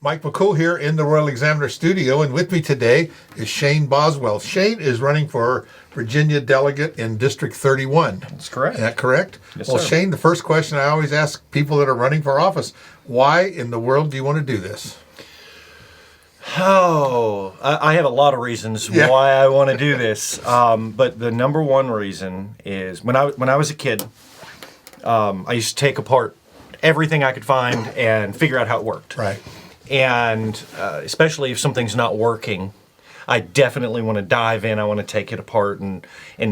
Mike McCool here in the Royal Examiner studio, and with me today is Shane Boswell. Shane is running for Virginia delegate in District 31. That's correct. Is that correct? Yes, well, sir. Shane, the first question I always ask people that are running for office, why in the world do you want to do this? Oh, I have a lot of reasons why I want to do this, but the number one reason is when I was a kid, I used to take apart everything I could find and figure out how it worked. Right. And especially if something's not working, I definitely want to dive in. I want to take it apart and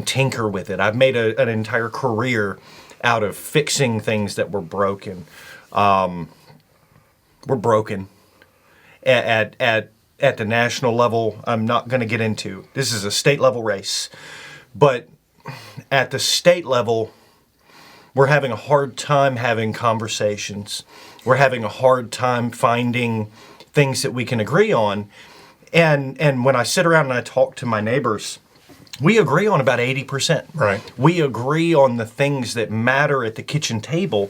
tinker with it. I've made an entire career out of fixing things that were broken. We're broken at the national level. I'm not going to get into. This is a state level race, but at the state level, we're having a hard time having conversations. We're having a hard time finding things that we can agree on. And when I sit around and I talk to my neighbors, we agree on about 80%. Right. We agree on the things that matter at the kitchen table.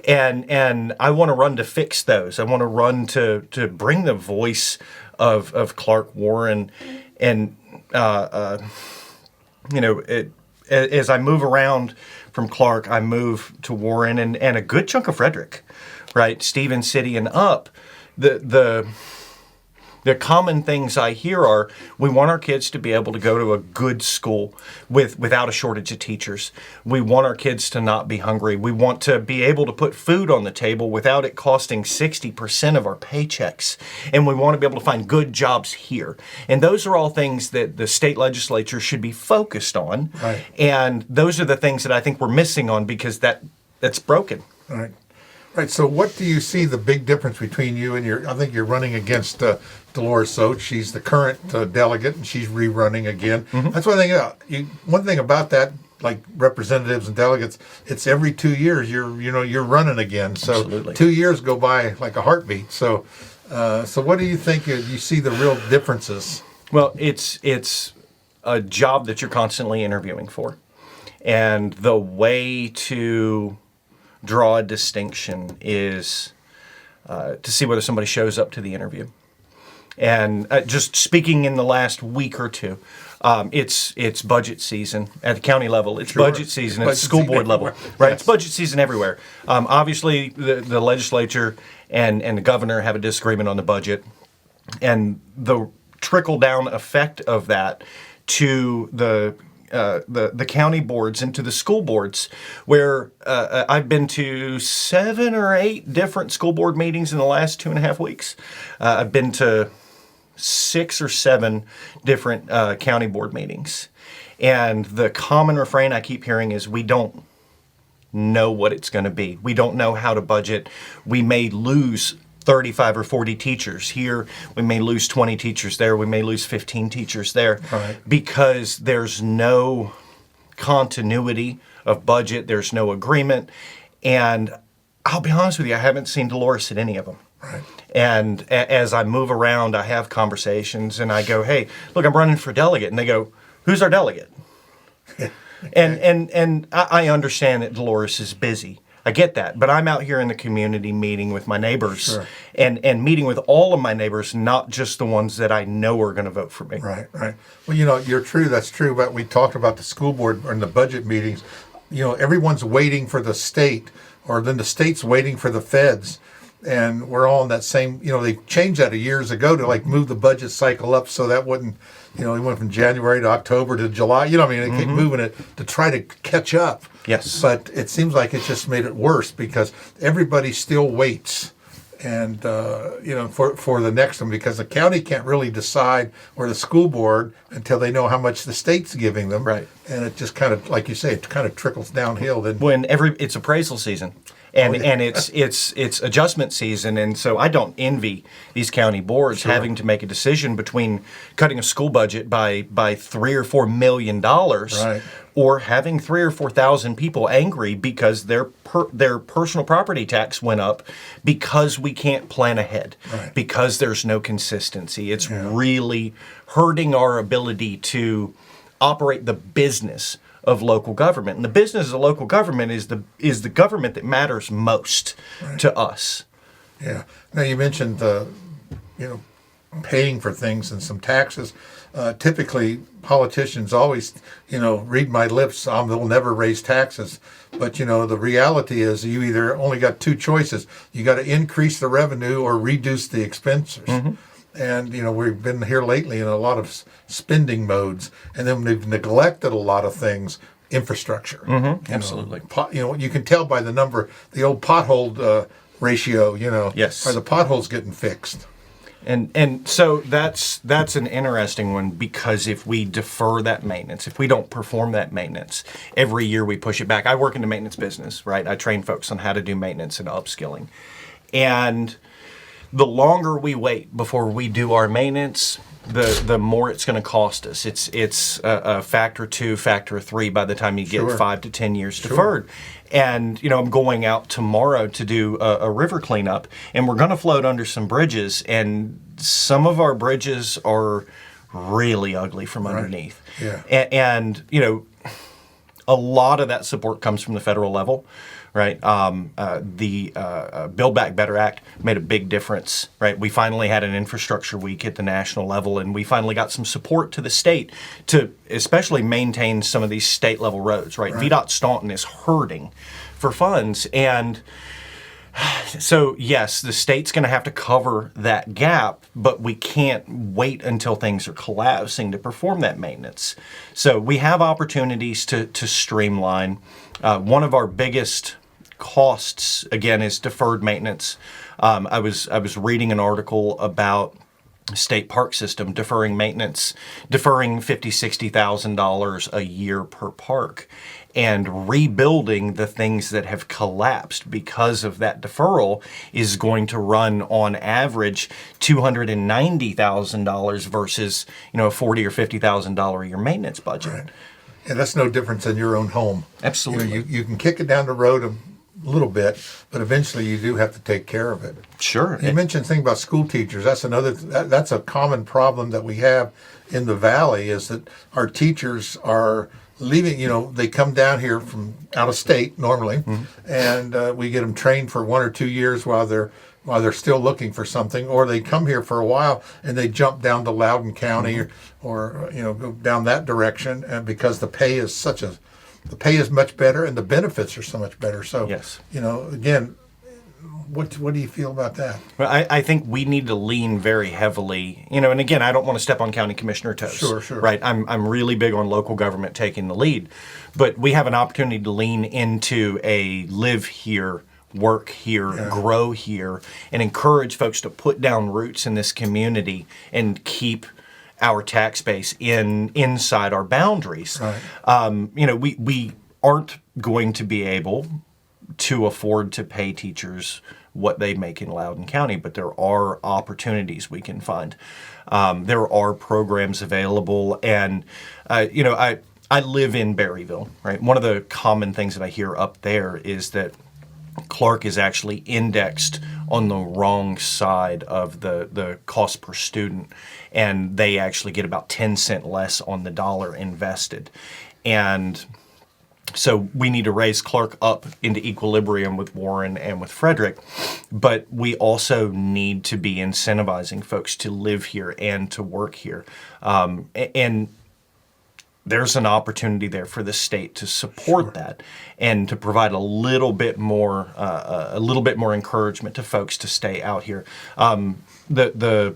And I want to run to fix those. I want to run to bring the voice of Clarke, Warren, and as I move around from Clarke, I move to Warren and a good chunk of Frederick, right? Stevens City and up. The common things I hear are we want our kids to be able to go to a good school without a shortage of teachers. We want our kids to not be hungry. We want to be able to put food on the table without it costing 60% of our paychecks. And we want to be able to find good jobs here. And those are all things that the state legislature should be focused on. Right. And those are the things that I think we're missing on because that's broken. Right. Right. So what do you see the big difference between you and I think you're running against Delores Oates. She's the current delegate, and she's rerunning again. Mm-hmm. That's one thing. One thing about that, like representatives and delegates, it's every 2 years you're running again. So Absolutely. 2 years go by like a heartbeat. So what do you think you see the real differences? Well, it's a job that you're constantly interviewing for, and the way to draw a distinction is to see whether somebody shows up to the interview. And just speaking in the last week or two, it's budget season at the county level. It's Sure. budget season at the school board level, right? Yes. It's budget season everywhere. Obviously, the legislature and the governor have a disagreement on the budget, and the trickle down effect of that to the county boards and to the school boards, where I've been to 7 or 8 different school board meetings in the last 2.5 weeks. I've been to 6 or 7 different county board meetings. And the common refrain I keep hearing is we don't know what it's going to be. We don't know how to budget. We may lose 35 or 40 teachers here. We may lose 20 teachers there. We may lose 15 teachers there. Right. Because there's no continuity of budget. There's no agreement. And I'll be honest with you, I haven't seen Delores at any of them. Right. And as I move around, I have conversations and I go, hey, look, I'm running for delegate. And they go, who's our delegate? And I understand that Delores is busy. I get that, but I'm out here in the community meeting with my neighbors. Sure. and meeting with all of my neighbors, not just the ones that I know are going to vote for me. Right, right. Well, you're true. That's true. But we talked about the school board or in the budget meetings. Everyone's waiting for the state, or then the state's waiting for the feds. And we're all in that same, they changed that years ago to like move the budget cycle up so that wouldn't, it went from January to October to July. They keep moving it to try to catch up. Yes. But it seems like it just made it worse because everybody still waits. And, for the next one, because the county can't really decide, or the school board, until they know how much the state's giving them. Right. And it just kind of, like you say, it kind of trickles downhill. Then When it's appraisal season. And it's adjustment season, and so I don't envy these county boards having to make a decision between cutting a school budget by $3 or $4 million, Right. or having 3,000 or 4,000 people angry because their personal property tax went up because we can't plan ahead, Right. because there's no consistency. It's really hurting our ability to operate the business of local government. And the business of local government is the government that matters most to us. Yeah. Now you mentioned the paying for things and some taxes. Typically, politicians always, read my lips, they'll never raise taxes. But, the reality is you either only got two choices. You got to increase the revenue or reduce the expenses. And, we've been here lately in a lot of spending modes. And then we've neglected a lot of things, infrastructure. Absolutely. You can tell by the number, the old pothole ratio, Yes. are the potholes getting fixed? And so that's an interesting one, because if we defer that maintenance, if we don't perform that maintenance, every year we push it back. I work in the maintenance business, right? I train folks on how to do maintenance and upskilling. And the longer we wait before we do our maintenance, the more it's going to cost us. It's a factor 2, factor 3 by the time you get 5 to 10 years deferred. And, I'm going out tomorrow to do a river cleanup, and we're going to float under some bridges, and some of our bridges are really ugly from underneath. Yeah. And a lot of that support comes from the federal level, right? The Build Back Better Act made a big difference, right? We finally had an infrastructure week at the national level, and we finally got some support to the state to especially maintain some of these state level roads, right? VDOT Staunton is hurting for funds. And so, yes, the state's going to have to cover that gap, but we can't wait until things are collapsing to perform that maintenance. So we have opportunities to streamline. One of our biggest costs, again, is deferred maintenance. I was reading an article about state park system deferring maintenance, deferring $50,000-$60,000 a year per park, and rebuilding the things that have collapsed because of that deferral is going to run on average $290,000 versus a $40,000 or $50,000 a year maintenance budget. Right. And that's no difference in your own home. Absolutely. You can kick it down the road a little bit, but eventually you do have to take care of it. Sure. You mentioned something about school teachers. That's a common problem that we have in the valley, is that our teachers are leaving. They come down here from out of state normally, and we get them trained for 1 or 2 years while they're still looking for something, or they come here for a while and they jump down to Loudoun County or go down that direction, and because the pay is much better and the benefits are so much better. So yes. Again, what do you feel about that? Well, I think we need to lean very heavily, and again, I don't want to step on county commissioner toes. Sure. Right. I'm really big on local government taking the lead, but we have an opportunity to lean into a live here, work here, grow here, and encourage folks to put down roots in this community and keep our tax base inside our boundaries. Right. We aren't going to be able to afford to pay teachers what they make in Loudoun County, but there are opportunities we can find. There are programs available, and I live in Berryville, right? One of the common things that I hear up there is that Clarke is actually indexed on the wrong side of the cost per student, and they actually get about 10 cents less on the dollar invested. And so we need to raise Clarke up into equilibrium with Warren and with Frederick, but we also need to be incentivizing folks to live here and to work here. And there's an opportunity there for the state to support that and to provide a little bit more encouragement to folks to stay out here. The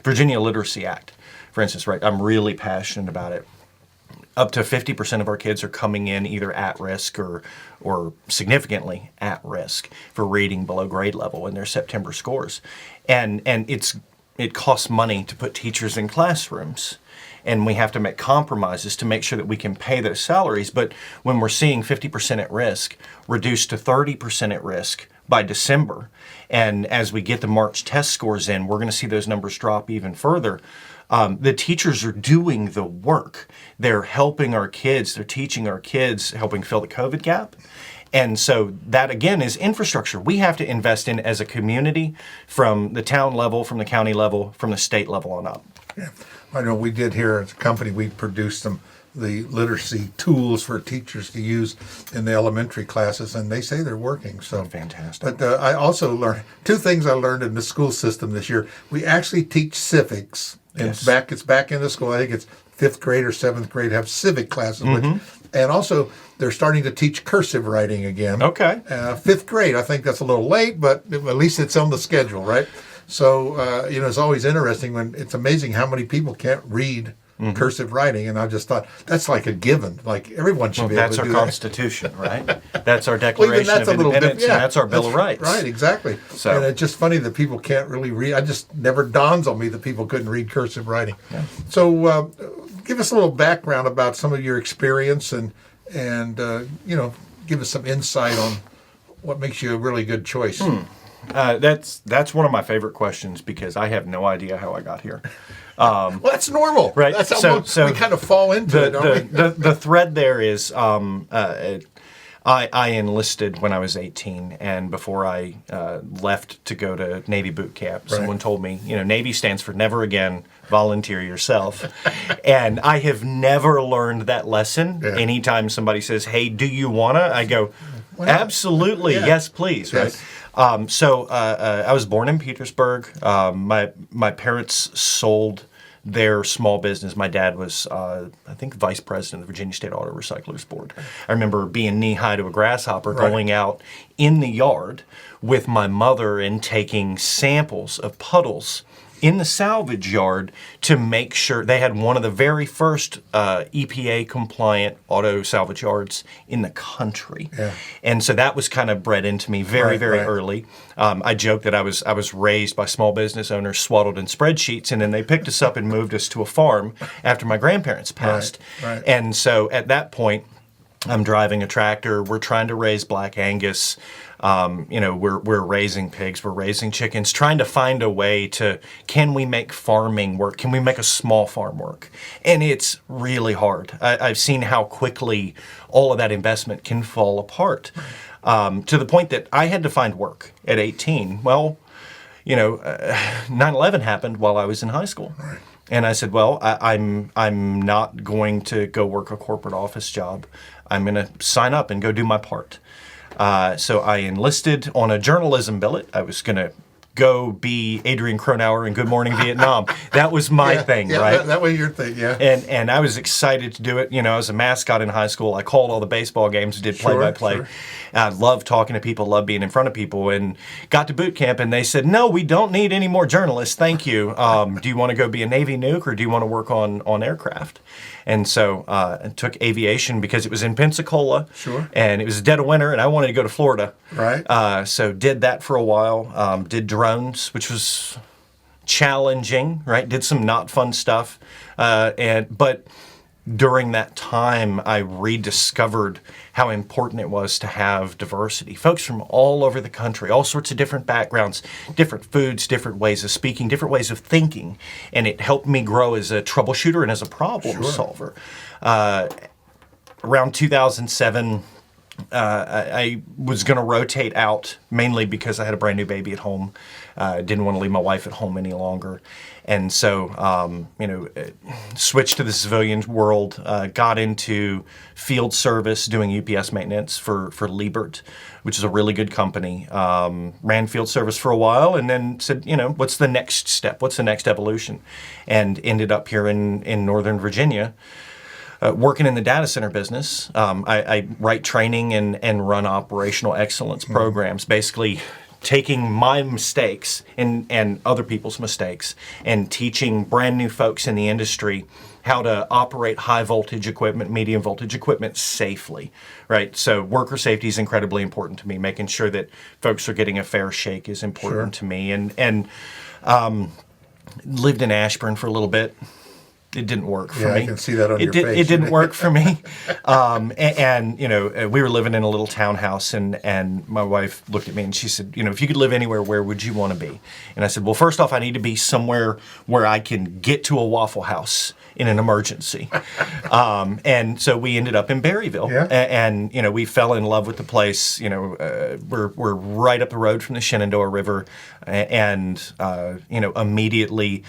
Virginia Literacy Act, for instance, right? I'm really passionate about it. Up to 50% of our kids are coming in either at risk or significantly at risk for reading below grade level in their September scores. And it costs money to put teachers in classrooms. And we have to make compromises to make sure that we can pay those salaries. But when we're seeing 50% at risk reduced to 30% at risk by December, and as we get the March test scores in, we're going to see those numbers drop even further. The teachers are doing the work. They're helping our kids. They're teaching our kids, helping fill the COVID gap. And so that, again, is infrastructure we have to invest in as a community, from the town level, from the county level, from the state level on up. Yeah. I know we did here as a company, we produced some the literacy tools for teachers to use in the elementary classes, and they say they're working. So fantastic. But I also learned two things I learned in the school system this year. We actually teach civics. And Yes. it's back into school. I think it's 5th grade or 7th grade have civic classes, and also they're starting to teach cursive writing again. Okay. 5th grade. I think that's a little late, but at least it's on the schedule, right? So it's always interesting when it's amazing how many people can't read cursive writing, and I just thought that's like a given. Like everyone should be able That's to our do that. Constitution, right? That's our Well, even Declaration that's of a little Independence, different. Yeah, and that's our Bill of Rights. Right, exactly. So- And it's just funny that people can't really read. I just never dawns on me that people couldn't read cursive writing. Yeah. So give us a little background about some of your experience and give us some insight on what makes you a really good choice. That's one of my favorite questions because I have no idea how I got here. Well, that's normal. Right. That's how So we kind of fall into it, don't we? The thread there is I enlisted when I was 18, and before I left to go to Navy boot camp, someone told me, Navy stands for never again, volunteer yourself. And I have never learned that lesson. Yeah. Anytime somebody says, hey, do you wanna? I go, absolutely, Yeah. yes, please, right? Yes. I was born in Petersburg. My parents sold their small business. My dad was, I think, vice president of the Virginia State Auto Recyclers Board. I remember being knee-high to a grasshopper, going out in the yard with my mother and taking samples of puddles in the salvage yard to make sure they had one of the very first EPA compliant auto salvage yards in the country. Yeah. And so that was kind of bred into me very early. I joke that I was raised by small business owners swaddled in spreadsheets, and then they picked us up and moved us to a farm after my grandparents passed. Right. And so at that point, I'm driving a tractor. We're trying to raise Black Angus. We're raising pigs. We're raising chickens. Trying to find a way to, can we make farming work? Can we make a small farm work? And it's really hard. I've seen how quickly all of that investment can fall apart, to the point that I had to find work at 18. Well, 9/11 happened while I was in high school. Right. And I said, well, I'm not going to go work a corporate office job. I'm going to sign up and go do my part. So I enlisted on a journalism billet. I was going to go be Adrian Cronauer in Good Morning Vietnam. That was my thing, right? That was your thing, yeah. And I was excited to do it. I was a mascot in high school. I called all the baseball games, did play-by-play. Sure. I loved talking to people, loved being in front of people, and got to boot camp, and they said, no, we don't need any more journalists, thank you. Do you want to go be a Navy nuke, or do you want to work on aircraft? And so I took aviation because it was in Pensacola. Sure. And it was dead of winter, and I wanted to go to Florida. Right. So did that for a while. Did drones, which was challenging, right? Did some not fun stuff. But during that time, I rediscovered how important it was to have diversity. Folks from all over the country, all sorts of different backgrounds, different foods, different ways of speaking, different ways of thinking. And it helped me grow as a troubleshooter and as a problem solver. Around 2007, I was going to rotate out, mainly because I had a brand new baby at home. Didn't want to leave my wife at home any longer. And so, switched to the civilian world, got into field service, doing UPS maintenance for Liebert, which is a really good company. Ran field service for a while, and then said, what's the next step? What's the next evolution? And ended up here in Northern Virginia, working in the data center business. I write training and run operational excellence programs, basically taking my mistakes and other people's mistakes and teaching brand new folks in the industry how to operate high voltage equipment, medium voltage equipment safely, right? So worker safety is incredibly important to me. Making sure that folks are getting a fair shake is important to me. And lived in Ashburn for a little bit. It didn't work for me. I can see that on your face. It didn't work for me. We were living in a little townhouse, and my wife looked at me and she said, if you could live anywhere, where would you want to be? And I said, well, first off, I need to be somewhere where I can get to a Waffle House in an emergency. And so we ended up in Berryville. Yeah. And we fell in love with the place. We're right up the road from the Shenandoah River, and immediately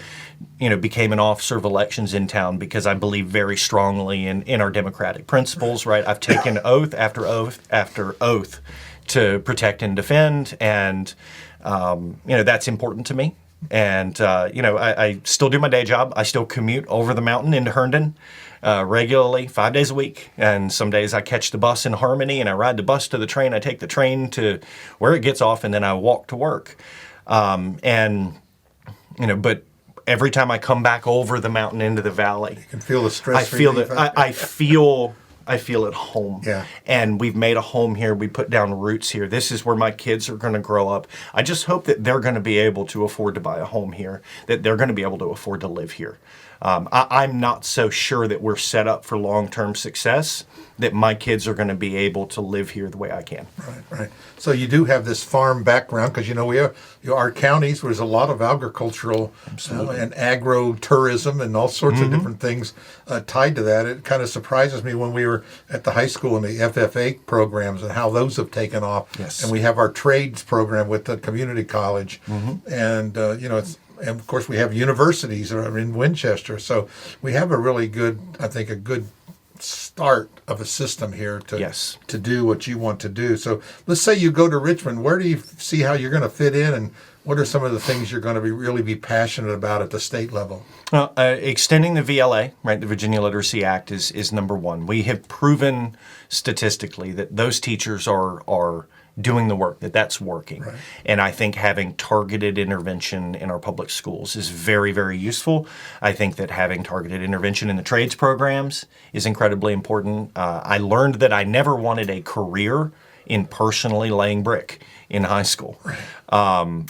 became an officer of elections in town because I believe very strongly in our democratic principles, right? I've taken oath after oath after oath to protect and defend, and that's important to me. And I still do my day job. I still commute over the mountain into Herndon regularly, 5 days a week. And some days I catch the bus in Harmony, and I ride the bus to the train. I take the train to where it gets off, and then I walk to work. But every time I come back over the mountain into the valley, You can feel the stress. I feel relief. that I feel at home. Yeah. And we've made a home here. We put down roots here. This is where my kids are going to grow up. I just hope that they're going to be able to afford to buy a home here, that they're going to be able to afford to live here. I'm not so sure that we're set up for long-term success, that my kids are going to be able to live here the way I can. Right. So you do have this farm background because we have our counties. There's a lot of agricultural and agro-tourism and all sorts of different things tied to that. It kind of surprises me when we were at the high school and the FFA programs and how those have taken off. Yes. And we have our trades program with the community college, and and of course we have universities in Winchester. So we have a really good, I think, a good start of a system here to do what you want to do. So let's say you go to Richmond. Where do you see how you're going to fit in, and what are some of the things you're going to really be passionate about at the state level? Well, extending the VLA, right, the Virginia Literacy Act is number one. We have proven statistically that those teachers are doing the work, that's working. Right. And I think having targeted intervention in our public schools is very, very useful. I think that having targeted intervention in the trades programs is incredibly important. I learned that I never wanted a career in personally laying brick in high school. Right.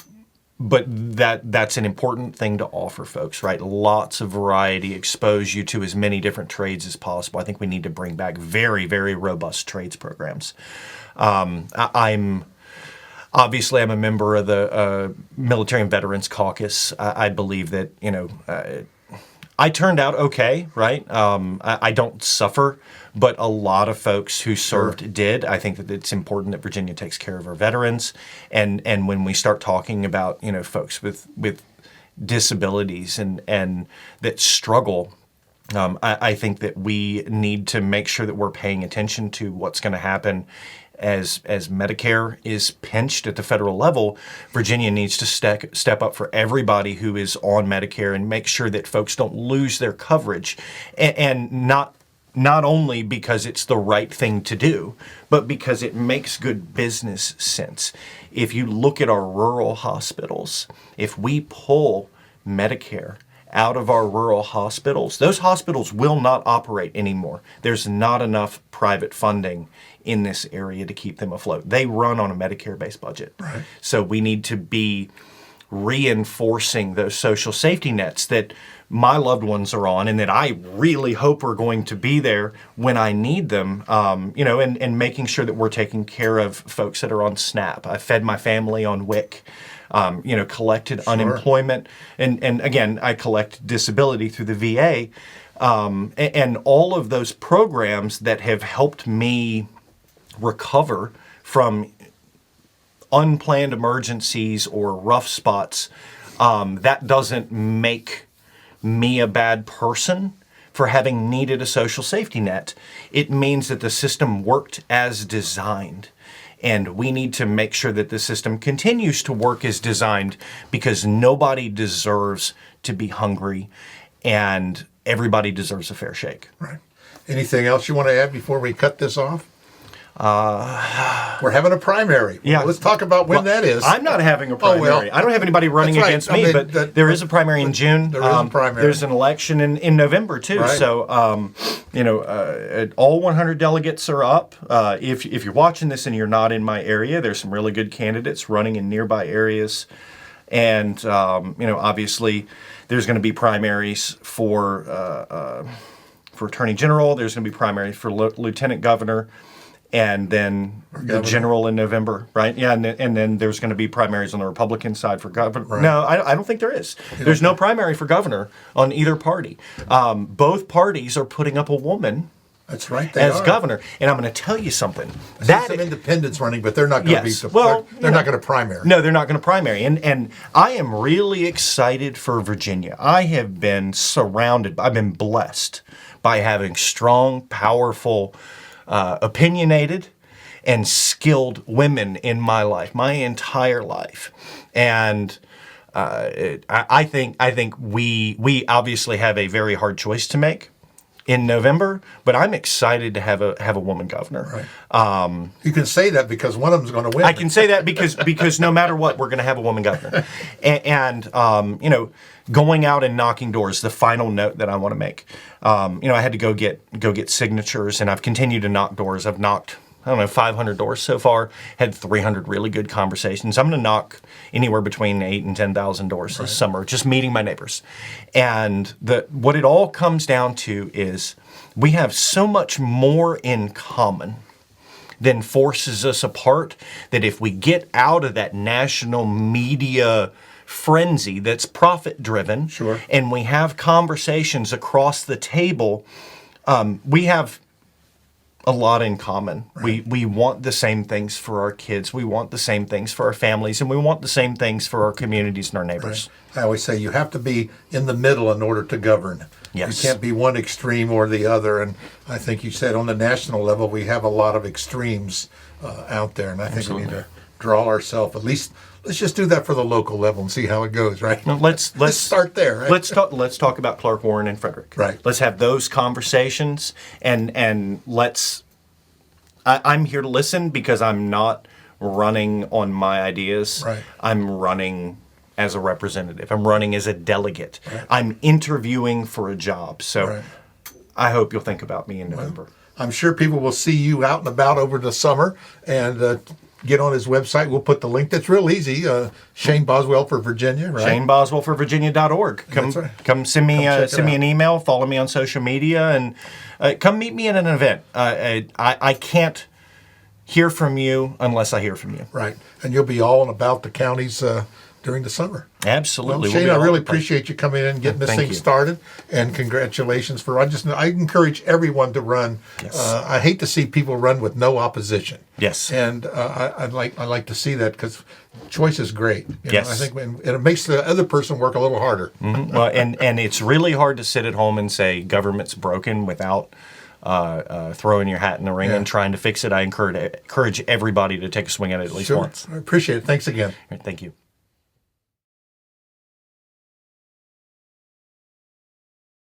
But that's an important thing to offer folks, right? Lots of variety, expose you to as many different trades as possible. I think we need to bring back very, very robust trades programs. I'm a member of the Military and Veterans Caucus. I believe that, I turned out okay, right? I don't suffer, but a lot of folks who served did. I think that it's important that Virginia takes care of our veterans. And when we start talking about, folks with disabilities and that struggle, I think that we need to make sure that we're paying attention to what's going to happen as Medicare is pinched at the federal level. Virginia needs to step up for everybody who is on Medicare and make sure that folks don't lose their coverage, and not only because it's the right thing to do, but because it makes good business sense. If you look at our rural hospitals, if we pull Medicare out of our rural hospitals, those hospitals will not operate anymore. There's not enough private funding in this area to keep them afloat. They run on a Medicare-based budget. Right. So we need to be reinforcing those social safety nets that my loved ones are on, and that I really hope are going to be there when I need them, and making sure that we're taking care of folks that are on SNAP. I fed my family on WIC. Collected unemployment, and again, I collect disability through the VA, and all of those programs that have helped me recover from unplanned emergencies or rough spots. That doesn't make me a bad person for having needed a social safety net. It means that the system worked as designed. And we need to make sure that the system continues to work as designed, because nobody deserves to be hungry, and everybody deserves a fair shake. Right. Anything else you want to add before we cut this off? We're having a primary. Yeah. Well, let's talk about when that is. I'm not having a primary. I don't have anybody running That's right. against me, but there is a primary in June. There is a primary. There's an election in November, too. Right. So, all 100 delegates are up. If you're watching this and you're not in my area, there's some really good candidates running in nearby areas. And, obviously, there's going to be primaries for Attorney General. There's going to be primaries for Lieutenant Governor. and then the governor. general in November, right? Yeah, and then there's going to be primaries on the Republican side for governor. Right. No, I don't think there is. There's no primary for governor on either party. Both parties are putting up a woman That's right. as governor, and I'm going to tell you something. Some independents running, but they're not going to Yes. be. Well, They're not going to primary. No, they're not going to primary. And I am really excited for Virginia. I have been surrounded, I've been blessed by having strong, powerful, opinionated, and skilled women in my life, my entire life. And I think we obviously have a very hard choice to make in November, but I'm excited to have a woman governor. Right. You can say that because one of them's going to win. I can say that because no matter what, we're going to have a woman governor. And you know, going out and knocking doors. The final note that I want to make. You know, I had to go get signatures, and I've continued to knock doors. I've knocked, I don't know, 500 doors so far. Had 300 really good conversations. I'm going to knock anywhere between 8,000 and 10,000 doors this summer, just meeting my neighbors. And what it all comes down to is we have so much more in common than forces us apart, that if we get out of that national media frenzy that's profit driven, Sure. and we have conversations across the table, we have a lot in common. Right. We want the same things for our kids. We want the same things for our families, and we want the same things for our communities and our neighbors. I always say you have to be in the middle in order to govern. Yes. You can't be one extreme or the other. And I think you said on the national level, we have a lot of extremes out there. And I think we need to draw ourselves, at least, let's just do that for the local level and see how it goes, right? Now, let's start there, right? Let's talk about Clarke, Warren, and Frederick. Right. Let's have those conversations, and let's. I'm here to listen because I'm not running on my ideas. Right. I'm running as a representative. I'm running as a delegate. Right. I'm interviewing for a job. So Right. I hope you'll think about me in November. I'm sure people will see you out and about over the summer and get on his website. We'll put the link. That's real easy. Shane Boswell for Virginia, right? Shane Boswell for Virginia.org. Come, That's right. come send me Come check send it me out. an email. Follow me on social media, and come meet me at an event. I can't hear from you unless I hear from you. Right. And you'll be all and about the counties during the summer. Absolutely. Well, We'll Shane, be I all really over the place. appreciate you coming in and getting this Thank thing you. started. And congratulations for. I encourage everyone to run. Yes. I hate to see people run with no opposition. Yes. And I like to see that because choice is great. You Yes. know, I think and it makes the other person work a little harder. Well, and it's really hard to sit at home and say government's broken without throwing your hat in the ring Yeah. and trying to fix it. I encourage everybody to take a swing at it at least Sure. once. I appreciate it. Thanks again. All right, thank you.